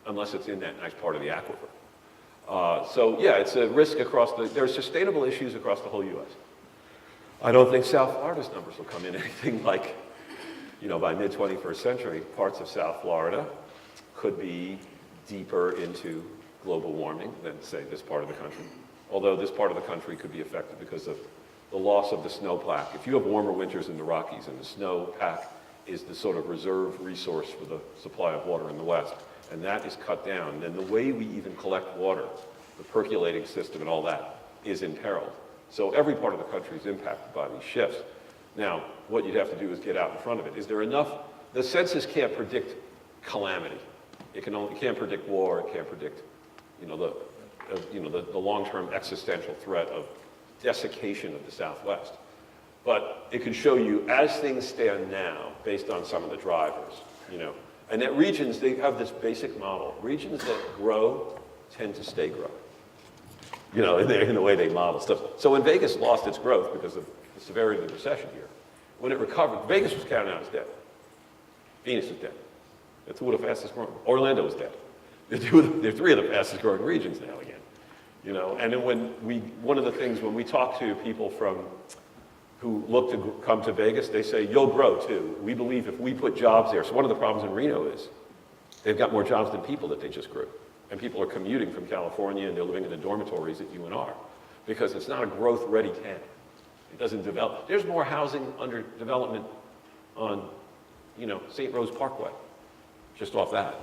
Speaker 2: unless it's in that nice part of the aquifer. So yeah, it's a risk there's sustainable issues across the whole US. I don't think South Florida's numbers will come in anything like, by mid-21st century, parts of South Florida could be deeper into global warming than, say, this part of the country. Although this part of the country could be affected because of the loss of the snowpack. If you have warmer winters in the Rockies and the snowpack is the sort of reserve resource for the supply of water in the West, and that is cut down, then the way we even collect water, the percolating system and all that, is imperiled. So every part of the country is impacted by these shifts. Now, what you'd have to do is get out in front of it. Is there enough? The census can't predict calamity. It can't predict war. It can't predict, the long-term existential threat of desiccation of the Southwest. But it could show you, as things stand now, based on some of the drivers, and that regions, they have this basic model. Regions that grow tend to stay growing, in the way they model stuff. So when Vegas lost its growth because of the severity of the recession here, when it recovered, Vegas was counted out as dead. Phoenix was dead. They're two of the fastest growing. Orlando was dead. They're three of the fastest growing regions now again. And then one of the things when we talk to people who look to come to Vegas, they say, you'll grow too. We believe if we put jobs there. So one of the problems in Reno is they've got more jobs than people that they just grew. And people are commuting from California and they're living in the dormitories at UNR because it's not a growth-ready town. It doesn't develop. There's more housing under development on, St. Rose Parkway, just off that,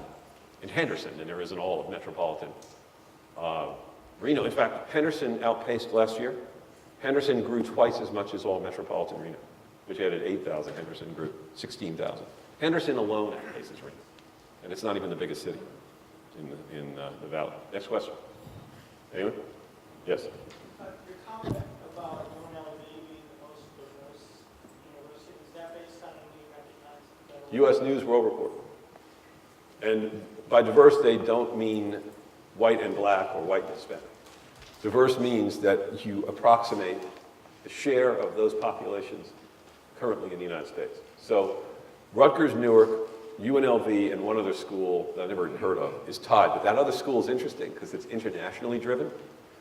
Speaker 2: in Henderson than there is in all of metropolitan Reno. In fact, Henderson outpaced last year. Henderson grew twice as much as all metropolitan Reno, which added 8,000. Henderson grew 16,000. Henderson alone outpaces Reno, and it's not even the biggest city in the valley. Next question. Anyone? Yes?
Speaker 5: Your comment about UNLV being the most diverse university, is that based on any recognized federal?
Speaker 2: U.S. News World Report. And by diverse, they don't mean white and black or white and Hispanic. Diverse means that you approximate the share of those populations currently in the United States. So Rutgers, Newark, UNLV, and one other school that I've never heard of is tied. But that other school is interesting because it's internationally driven.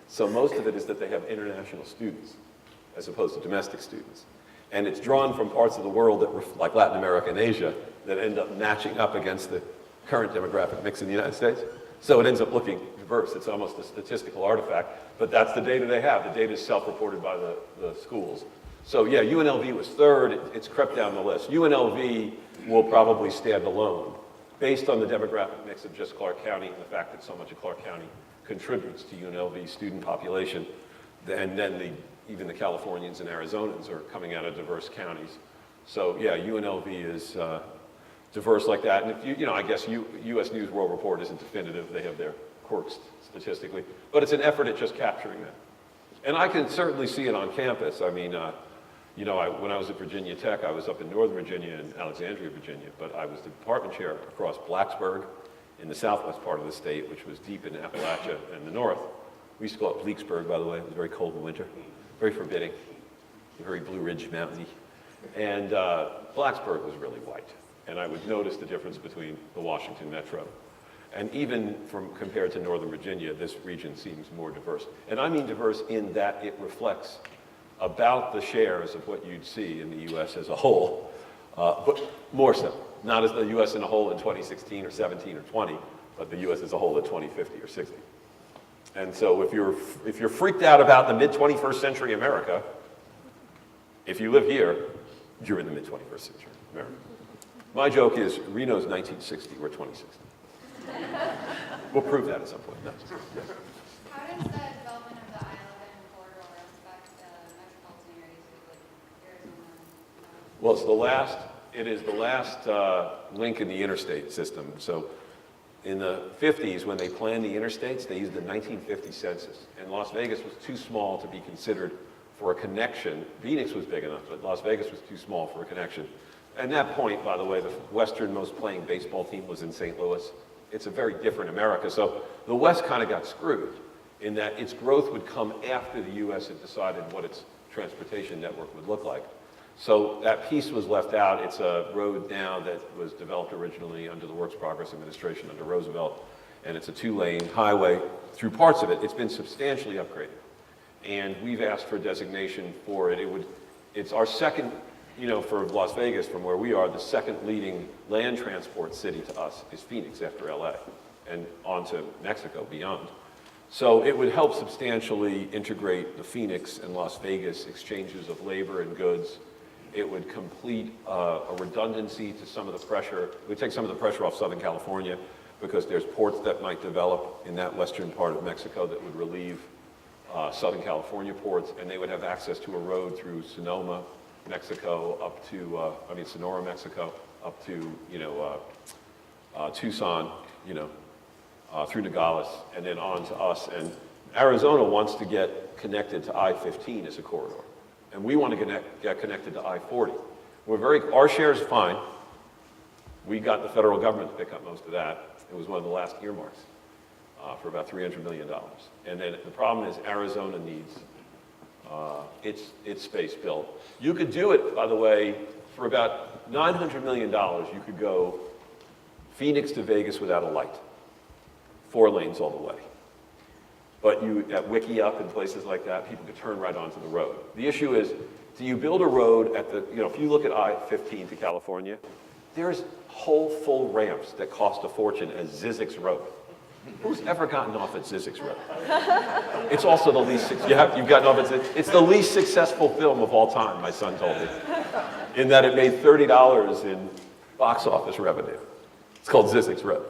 Speaker 2: So most of it is that they have international students as opposed to domestic students. And it's drawn from parts of the world that, like Latin America and Asia, that end up matching up against the current demographic mix in the United States. So it ends up looking diverse. It's almost a statistical artifact, but that's the data they have. The data is self-reported by the schools. So yeah, UNLV was third. It's crept down the list. UNLV will probably stand alone based on the demographic mix of just Clark County and the fact that so much of Clark County contributes to UNLV's student population. And then even the Californians and Arizonans are coming out of diverse counties. So yeah, UNLV is diverse like that. And if I guess U.S. News World Report isn't definitive. They have their quirks statistically, but it's an effort at just capturing that. And I can certainly see it on campus. I mean, when I was at Virginia Tech, I was up in Northern Virginia and Alexandria, Virginia, but I was the department chair across Blacksburg in the southwest part of the state, which was deep in Appalachia and the north. We used to call it Bleaksburg, by the way. It was very cold in winter, very forbidding, very Blue Ridge Mountainy. And Blacksburg was really white. And I would notice the difference between the Washington Metro. And even compared to Northern Virginia, this region seems more diverse. And I mean diverse in that it reflects about the shares of what you'd see in the U.S. as a whole, but more so. Not as the U.S. in a whole in 2016 or 17 or 20, but the U.S. as a whole in 2050 or 60. And so if you're freaked out about the mid-21st century America, if you live here, you're in the mid-21st century America. My joke is Reno's 1960, we're 2060. We'll prove that at some point. No, just, yes.
Speaker 6: How does the development of the I-11 corridor affect metropolitan areas like Arizona?
Speaker 2: Well, it is the last link in the interstate system. So in the 50s, when they planned the interstates, they used the 1950 census. And Las Vegas was too small to be considered for a connection. Phoenix was big enough, but Las Vegas was too small for a connection. At that point, by the way, the westernmost playing baseball team was in St. Louis. It's a very different America. So the West kind of got screwed in that its growth would come after the U.S. had decided what its transportation network would look like. So that piece was left out. It's a road now that was developed originally under the Works Progress Administration under Roosevelt, and it's a 2-lane highway. Through parts of it, it's been substantially upgraded. And we've asked for designation for it. It's our second, for Las Vegas, from where we are, the second leading land transport city to us is Phoenix after LA and on to Mexico beyond. So it would help substantially integrate the Phoenix and Las Vegas exchanges of labor and goods. It would complete a redundancy to some of the pressure. It would take some of the pressure off Southern California because there's ports that might develop in that western part of Mexico that would relieve Southern California ports, and they would have access to a road through Sonoma, Mexico, up to, Sonora, Mexico, up to, Tucson, through Nogales, and then on to us. And Arizona wants to get connected to I-15 as a corridor. And we want to get connected to I-40. Our share is fine. We got the federal government to pick up most of that. It was one of the last earmarks for about $300 million. And then the problem is Arizona needs its space built. You could do it, by the way, for about $900 million. You could go Phoenix to Vegas without a light, 4 lanes all the way. But at Wickiup and places like that, people could turn right onto the road. The issue is, do you build a road at if you look at I-15 to California, there's whole full ramps that cost a fortune as Zizek's Road. Who's ever gotten off at Zizek's Road? It's also the least, you've gotten off at it's the least successful film of all time, my son told me, in that it made $30 in box office revenue. It's called Zizek's Road.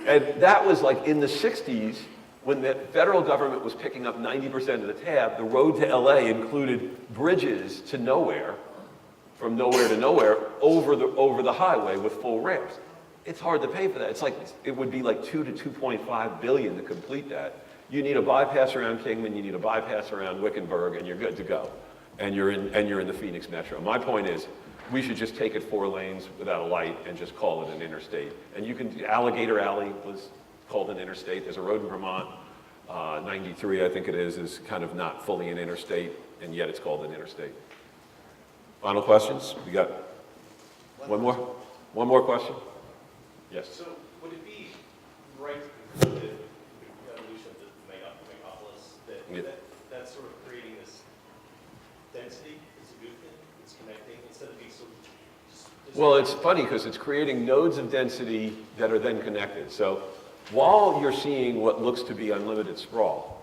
Speaker 2: And that was like in the 60s, when the federal government was picking up 90% of the tab, the road to LA included bridges to nowhere, from nowhere to nowhere, over the highway with full ramps. It's hard to pay for that. It would be like $2 to $2.5 billion to complete that. You need a bypass around Kingman, you need a bypass around Wickenburg, and you're good to go. And you're in the Phoenix metro. My point is, we should just take it 4 lanes without a light and just call it an interstate. And Alligator Alley was called an interstate. There's a road in Vermont, 93 I think it is kind of not fully an interstate, and yet it's called an interstate. Final questions? We got one more? One more question? Yes.
Speaker 7: So would it be right to conclude that the evolution of the megapolis, that's sort of creating this density, it's a good thing, it's connecting, instead of being so...
Speaker 2: Well, it's funny because it's creating nodes of density that are then connected. So while you're seeing what looks to be unlimited sprawl,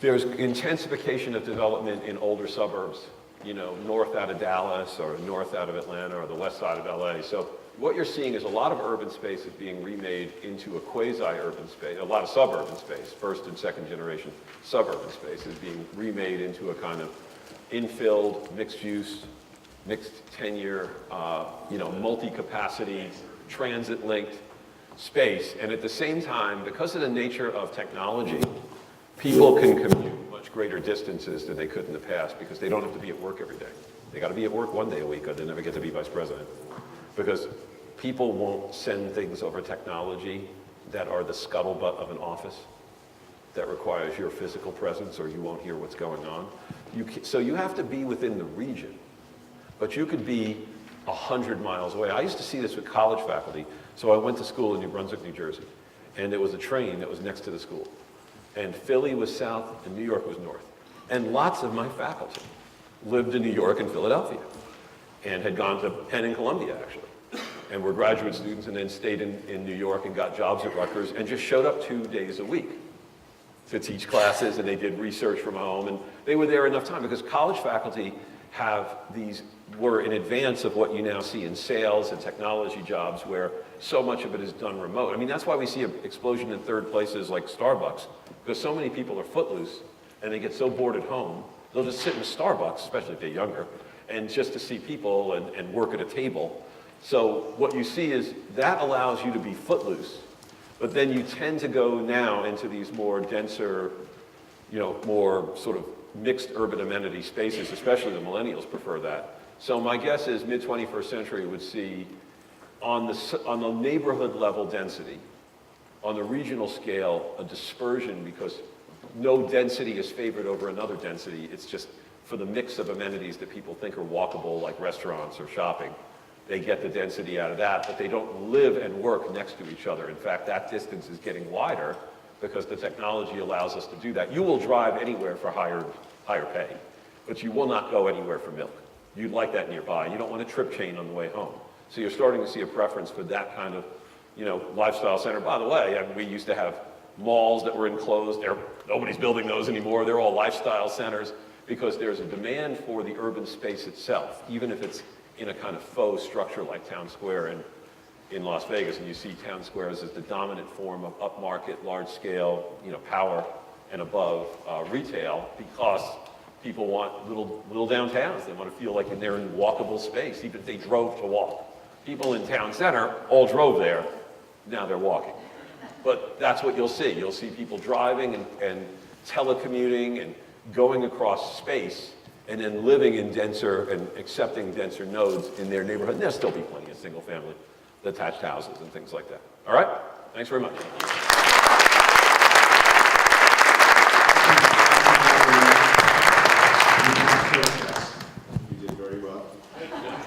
Speaker 2: there's intensification of development in older suburbs, north out of Dallas or north out of Atlanta or the west side of LA. So what you're seeing is a lot of urban space is being remade into a quasi-urban space, a lot of suburban space, first and second generation suburban space is being remade into a kind of infilled, mixed use, mixed tenure, multi-capacity, transit-linked space. And at the same time, because of the nature of technology, people can commute much greater distances than they could in the past because they don't have to be at work every day. They got to be at work one day a week or they never get to be vice president. Because people won't send things over technology that are the scuttlebutt of an office that requires your physical presence or you won't hear what's going on. So you have to be within the region, but you could be 100 miles away. I used to see this with college faculty. So I went to school in New Brunswick, New Jersey, and there was a train that was next to the school. And Philly was south and New York was north. And lots of my faculty lived in New York and Philadelphia and had gone to Penn and Columbia, actually, and were graduate students and then stayed in New York and got jobs at Rutgers and just showed up 2 days a week to teach classes, and they did research from home, and they were there enough time because college faculty were in advance of what you now see in sales and technology jobs where so much of it is done remote. I mean, that's why we see an explosion in third places like Starbucks, because so many people are footloose and they get so bored at home, they'll just sit in Starbucks, especially if they're younger, and just to see people and work at a table. So what you see is that allows you to be footloose, but then you tend to go now into these more denser, more sort of mixed urban amenity spaces, especially the millennials prefer that. So my guess is mid-21st century would see on the neighborhood level density, on the regional scale, a dispersion because no density is favored over another density. It's just for the mix of amenities that people think are walkable, like restaurants or shopping. They get the density out of that, but they don't live and work next to each other. In fact, that distance is getting wider because the technology allows us to do that. You will drive anywhere for higher pay, but you will not go anywhere for milk. You'd like that nearby. You don't want a trip chain on the way home. So you're starting to see a preference for that kind of, lifestyle center. By the way, we used to have malls that were enclosed. Nobody's building those anymore. They're all lifestyle centers because there's a demand for the urban space itself, even if it's in a kind of faux structure like Town Square in Las Vegas. And you see town squares as the dominant form of upmarket, large scale, power and above retail because people want little downtowns. They want to feel like they're in walkable space, even if they drove to walk. People in town center all drove there. Now they're walking. But that's what you'll see. You'll see people driving and telecommuting and going across space. and then living in denser and accepting denser nodes in their neighborhood. And there'll still be plenty of single family detached houses and things like that. All right? Thanks very much.